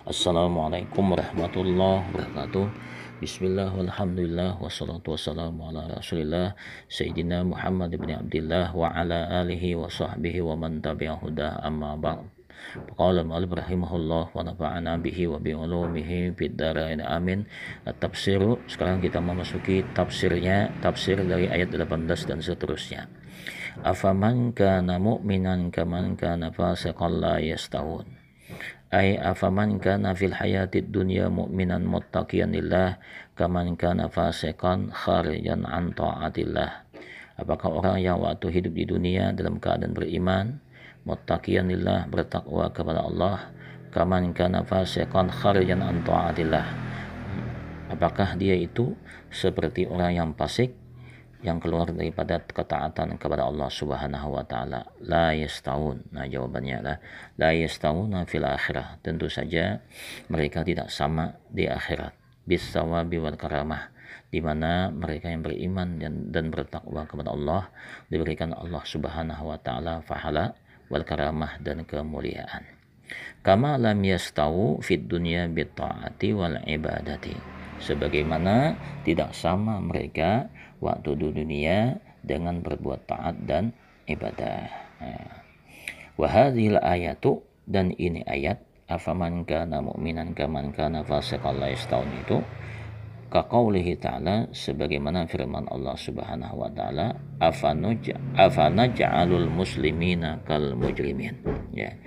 Assalamualaikum warahmatullahi wabarakatuh. Bismillah walhamdulillah wassalatu wassalamu ala rasulillah Sayyidina Muhammad ibn Abdillah wa ala alihi wa sahbihi wa man tabi'ahudah amma ba'd. Qala al-mu'allif rahimahullah wa nafa'ana bihi wa bi'ulumihi fid dharain amin. At-tafsiru, sekarang kita memasuki tafsirnya, tafsir dari ayat 18 dan seterusnya. Afaman kana mu'minan kaman kana fasiqan la yastawun. Ay afaman kana fil hayatid dunya mu'minan muttaqiyan lillah kaman kana fasiqan kharijan an ta'atillah. Apakah orang yang waktu hidup di dunia dalam keadaan beriman, muttaqiyan lillah, bertakwa kepada Allah, kaman kana fasiqan kharijan an ta'atillah, apakah dia itu seperti orang yang fasik yang keluar daripada ketaatan kepada Allah Subhanahu wa taala? La yastawun. Nah, jawabannya adalah la yastawuna fil akhirah. Tentu saja mereka tidak sama di akhirat. Bisawabi wal karamah, di mana mereka yang beriman dan bertakwa kepada Allah diberikan Allah Subhanahu wa taala pahala wal karamah dan kemuliaan. Kama lam yastawu fid dunya bit taati wal ibadati, sebagaimana tidak sama mereka waktu di dunia dengan berbuat taat dan ibadah. Wa hadhil ayatu, dan ini ayat afaman kana mu'minan kaman kana fasiqan la yastawun itu kaqaulihi ta'ala, sebagaimana firman Allah Subhanahu wa taala, afanaj'alul muslimina kal mujrimin. Ya.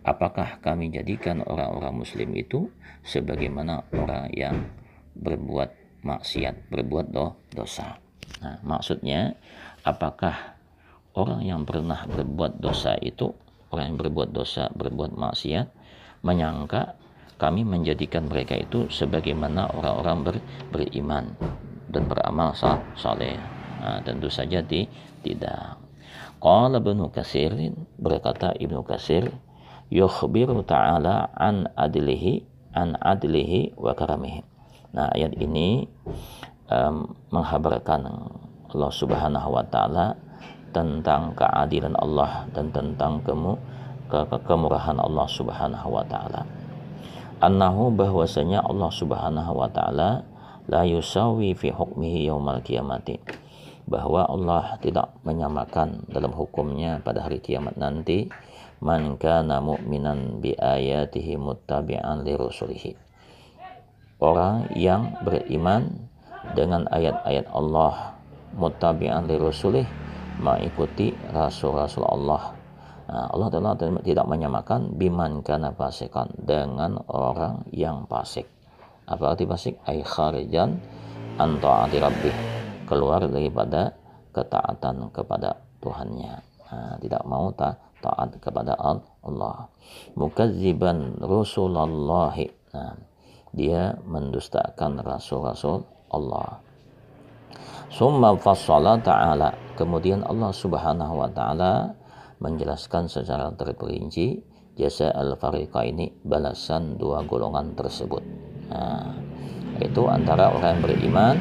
Apakah kami jadikan orang-orang muslim itu sebagaimana orang yang berbuat maksiat, berbuat dosa. Nah, maksudnya apakah orang yang pernah berbuat dosa itu, orang yang berbuat dosa, berbuat maksiat, menyangka kami menjadikan mereka itu sebagaimana orang-orang beriman dan beramal saleh? Nah, tentu saja tidak. Qala Ibnu Katsir, berkata Ibnu Katsir, yukhbiru ta'ala an adlihi wa karamihi. Nah, ayat ini menghabarkan Allah Subhanahu wa taala tentang keadilan Allah dan tentang kemurahan Allah Subhanahu wa taala. Annahu, bahwasanya Allah Subhanahu wa taala la yusawi fi hukmihi yaumal qiyamati, bahwa Allah tidak menyamakan dalam hukumnya pada hari kiamat nanti man kana mu'minan bi ayatihi muttabi'an li rusulihi, orang yang beriman dengan ayat-ayat Allah, muttabi'an li rasulih, mengikuti rasul-rasul Allah. Nah, Allah Ta'ala tidak menyamakan biman kana fasikan, dengan orang yang fasik. Apa arti fasik? Ay kharijan an ta'ati rabbih, keluar daripada ketaatan kepada Tuhannya. Nah, tidak mau taat kepada Allah. Mukazziban rusulallahi, nah, dia mendustakan rasul-rasul Allah. Summa fassala ta'ala, kemudian Allah Subhanahu wa taala menjelaskan secara terperinci jasa al-fariqaini, balasan dua golongan tersebut. Nah, itu antara orang yang beriman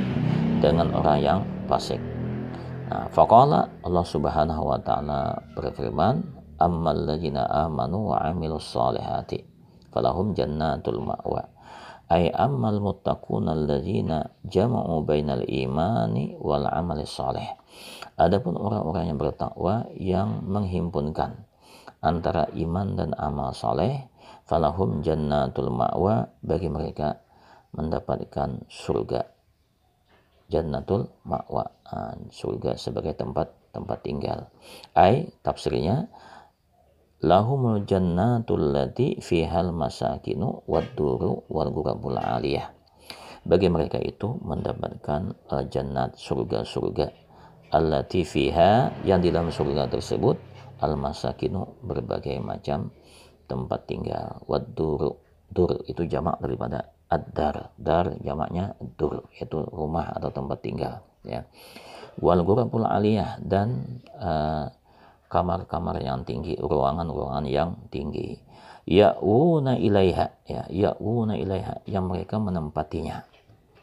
dengan orang yang fasik. Nah, faqala, Allah Subhanahu wa taala berfirman, ammal ladzina amanu wa amilus solihati falahum jannatul ma'wa. Ay ammal muttaquna alladzina jama'u bainal imani wal amali shalih. Adapun orang-orang yang bertakwa yang menghimpunkan antara iman dan amal saleh, falahum jannatul ma'wa, bagi mereka mendapatkan surga. Jannatul ma'wa, surga sebagai tempat tinggal. Ay, tafsirnya, lahumul jannatul lati fihal masakinu wadduru wal ghurabul aliyah, bagi mereka itu mendapatkan jannat, surga-surga, allati fiha, yang di dalam surga tersebut, al masakinu, berbagai macam tempat tinggal, wadduru, dur itu jamak daripada ad-dar, dar jamaknya dur, yaitu rumah atau tempat tinggal, ya. Wal ghurabul aliyah, dan kamar-kamar yang tinggi, ruangan-ruangan yang tinggi. Ya'una ilaiha, ya, ya'una ilaiha, yang mereka menempatinya.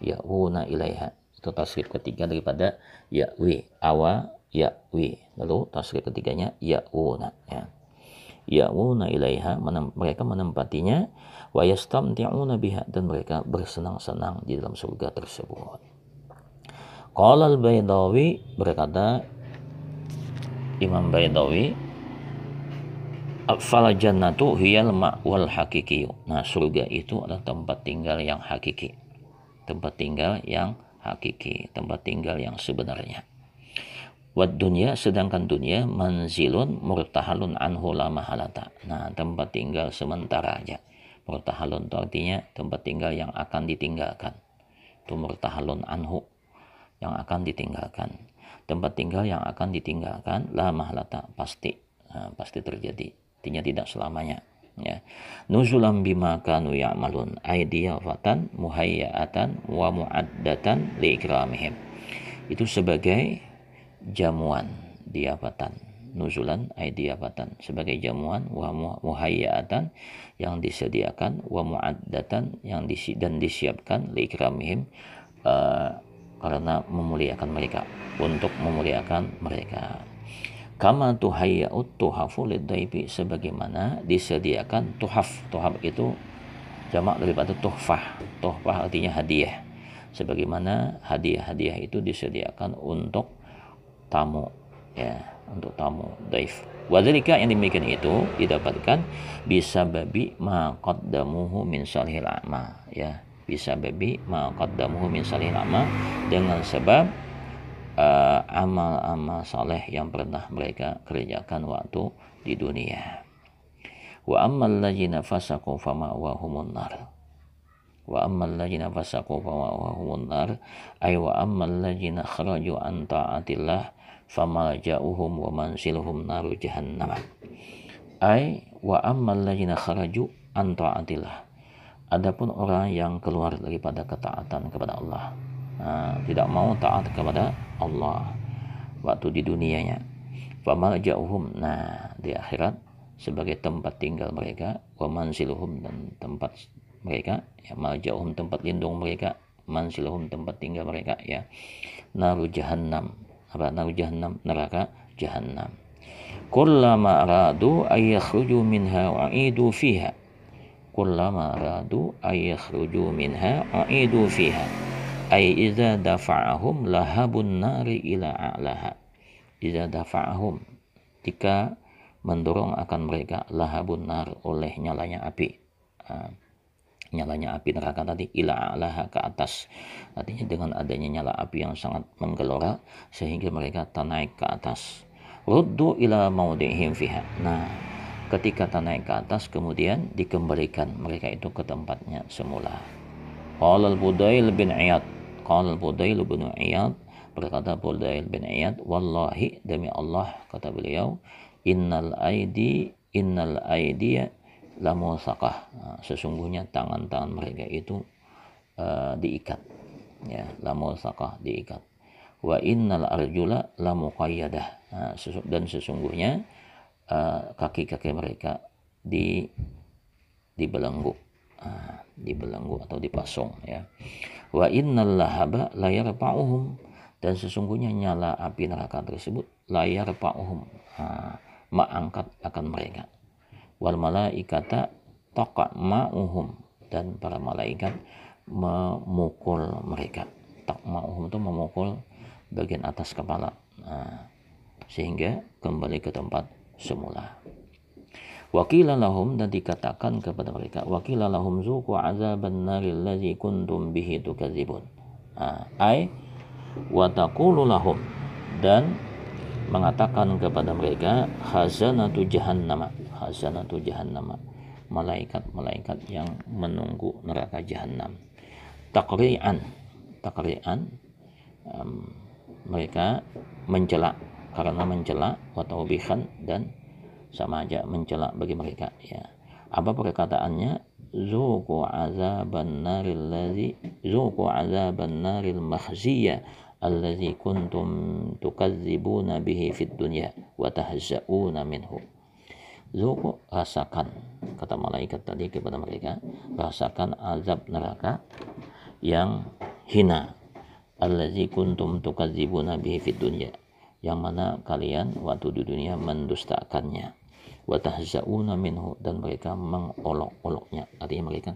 Ya'una ilaiha, itu tasrif ketiga daripada ya'wi, awa ya'wi, lalu tasrif ketiganya ya'una, ya. ya'una ilaiha, mereka menempatinya, wa yastamti'una biha, dan mereka bersenang-senang di dalam surga tersebut. Qala al-Baydawi, berkata Imam Baydawi, fal jannatu hiyal ma'wal hakiki. Nah, surga itu adalah tempat tinggal yang hakiki. Tempat tinggal yang hakiki, tempat tinggal yang sebenarnya. Wad dunya, sedangkan dunia manzilun murtahalun anhu la mahalata. Nah, tempat tinggal sementara aja. Murtahalun itu artinya tempat tinggal yang akan ditinggalkan. Itu murtahalun anhu, yang akan ditinggalkan. Tempat tinggal yang akan ditinggalkan la mahalata, pasti. Nah, pasti terjadi. Artinya tidak selamanya. Ya. Nuzulam bima kanu ya'malun aidiyafatan muhayyatan wa mu'addatan li ikramihim. Itu sebagai jamuan diafatan, nuzulan aidiyafatan, sebagai jamuan, wa muhayyatan, yang disediakan, wa mu'addatan, yang dan disiapkan, li ikramihim, karena memuliakan mereka, untuk memuliakan mereka. Kama tuhayya'ut tuhafu lidaibi, sebagaimana disediakan tuhaf. Tuhaf itu jamak daripada tuhfah. Tuhfah artinya hadiah. Sebagaimana hadiah-hadiah itu disediakan untuk tamu, ya, untuk tamu daif. Wadzalika, yang demikian itu didapatkan bisa babi ma qaddamuhu min salihil a'ma, ya, bisa babi ma qaddamuhu min salihil a'ma, dengan sebab amal-amal saleh yang pernah mereka kerjakan waktu di dunia. Wa ammal ladzina fasaqu fama'wahumun nar. Wa ammal ladzina fasaqu fama'wahumun nar, ay wa ammal ladzina kharaju an ta'atillah famalja'uhum wa mansiluhum naru jahannam. Ay wa ammal ladzina kharaju an ta'atillah. Adapun orang yang keluar daripada ketaatan kepada Allah, tidak mau taat kepada Allah waktu di dunianya, famalja'uhum, nah di akhirat sebagai tempat tinggal mereka, wa mansiluhum, dan tempat mereka, ya, malja'uhum tempat lindung mereka, mansiluhum tempat tinggal mereka, ya, naru jahannam. Apa naru jahannam? Neraka jahannam. Kullama aradu ayakhruju minha wa'idu fiha. Kullama aradu ayakhruju minha wa'idu fiha. Ay iza dafa'ahum lahabun nari ila a'laha. Iza dafa'ahum, jika mendorong akan mereka, lahabun nar, oleh nyalanya api. Nyalanya api neraka tadi, ila a'laha, ke atas. Artinya dengan adanya nyala api yang sangat menggelora sehingga mereka naik ke atas. Ruddu ila maudihim fiha. Nah, ketika naik ke atas kemudian dikembalikan mereka itu ke tempatnya semula. Qala al-Fudail bin Iyad, qala al-Fudail bin Iyad, berkata Fudail bin Iyad, wallahi, demi Allah, kata beliau, innal aidiya lamusaqah. Sesungguhnya tangan-tangan mereka itu diikat, ya, lamusaqah, diikat. Wa innal arjula lamuqayyadah. Dan sesungguhnya kaki-kaki mereka dibelenggu, dibelenggu atau dipasung, ya. Wa innal lahaba la yarfa'uhum, dan sesungguhnya nyala api neraka tersebut la yarfa'uhum, mengangkat akan mereka. Wal malaikata taqma'uhum, dan para malaikat memukul mereka. Taqma'uhum itu memukul bagian atas kepala, sehingga kembali ke tempat semula. Wakila lahum, dan dikatakan kepada mereka, wakila lahum zuqu azaban naril ladzi kuntum bihi tukadzibun. Ai wa taqulu lahum, dan mengatakan kepada mereka, khazanatu jahannam, khazanatu jahannam, malaikat-malaikat yang menunggu neraka jahanam. Takri'an, mereka mencela, karena mencela, wa taubihan, dan sama aja mencela bagi mereka, ya. Apa perkataannya? Zuqu azaban naril makhziyya allazi kuntum tukadzibuna bihi fid dunya wa tahza'una minhu. Zuqu, rasakan, kata malaikat tadi kepada mereka, rasakan azab neraka yang hina, allazi kuntum tukadzibuna bihi fid dunya, yang mana kalian waktu di dunia mendustakannya. wa tahza'una minhu, dan mereka mengolok-oloknya, artinya mereka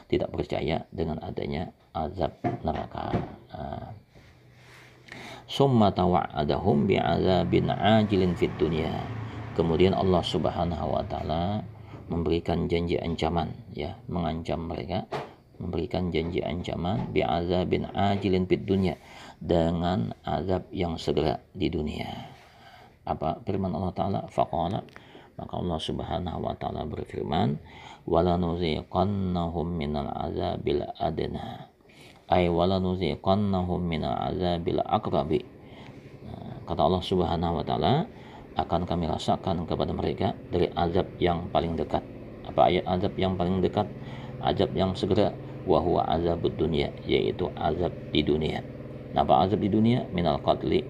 tidak percaya dengan adanya azab neraka. Summa tawa'adahum bi'adzabin ajilin fid dunya. Kemudian Allah Subhanahu wa taala memberikan janji ancaman, ya, mengancam mereka, memberikan janji ancaman bi'adzabin ajilin fid dunya, dengan azab yang segera di dunia. Apa firman Allah taala? Faqala, maka Allah Subhanahu wa taala berfirman, walanuziqannahum minal azabil adna, ay walanuziqannahum minal azabil aqrabi. Kata Allah Subhanahu wa taala, akan kami rasakan kepada mereka dari azab yang paling dekat. Apa ayat azab yang paling dekat? Azab yang segera, wa huwa azabud dunya, yaitu azab di dunia. Apa azab di dunia? Minal qatli,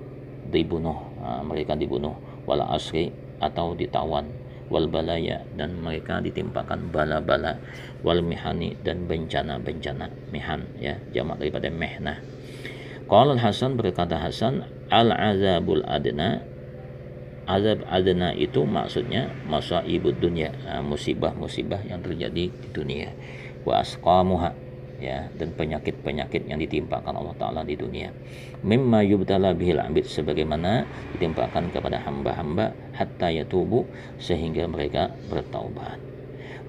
dibunuh, mereka dibunuh, wal asri, atau ditawan, wal balaya, dan mereka ditimpakan bala-bala, wal mihani, dan bencana-bencana. Mihan, ya, jamak daripada mihnah. Qala Hasan, berkata Hasan, al azabul adna, azab adna itu maksudnya masaibud dunya, musibah-musibah yang terjadi di dunia, wa asqamuha, ya, dan penyakit-penyakit yang ditimpakan Allah taala di dunia, mimma yubtala bihil abid, sebagaimana ditimpakan kepada hamba-hamba, hatta yatubu, sehingga mereka bertaubat.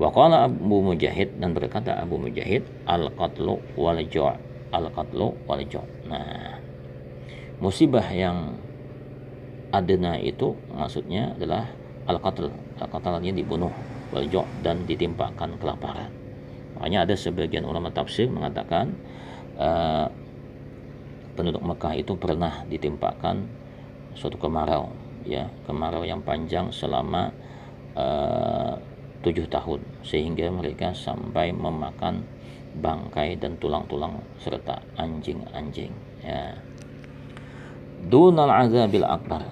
Wa qala Abu Mujahid, dan berkata Abu Mujahid, al-qatlu wal ju', al-qatlu wal ju'. Nah, musibah yang adna itu maksudnya adalah al-qatl, al-qatlnya dibunuh, wal ju', dan ditimpakan kelaparan. Makanya ada sebagian ulama tafsir mengatakan penduduk Mekah itu pernah ditimpakan suatu kemarau, ya, kemarau yang panjang selama 7 tahun, sehingga mereka sampai memakan bangkai dan tulang-tulang serta anjing-anjing, ya. Dunal azabil akbar,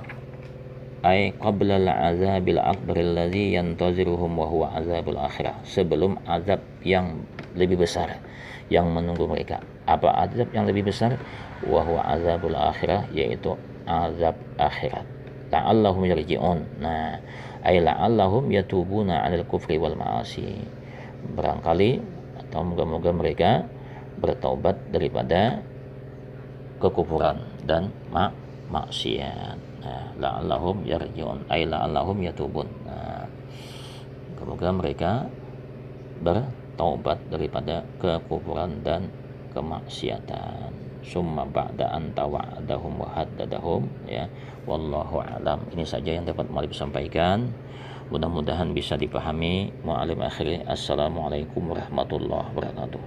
ay qabla al-azabil akbar alladhi yantaziruhum wa huwa azabul akhirah, sebelum azab yang lebih besar yang menunggu mereka. Apa azab yang lebih besar? Wa huwa azabul akhirah, yaitu azab akhirat. La'allahum yarji'un. Nah, ay la'allahum yatubuna 'anil kufri wal ma'asi. Barangkali atau moga-moga mereka bertaubat daripada kekufuran dan maksiat. Nah, la'allahum yarji'un, ay la'allahum yatubun. Nah, semoga mereka bertaubat daripada kekufuran dan kemaksiatan. Summa ba'da an tawa'adahum wa haddadahum, ya, wallahu a'lam. Ini saja yang dapat Mu'allim sampaikan, mudah-mudahan bisa dipahami. Mu'allim akhiri, assalamualaikum warahmatullahi wabarakatuh.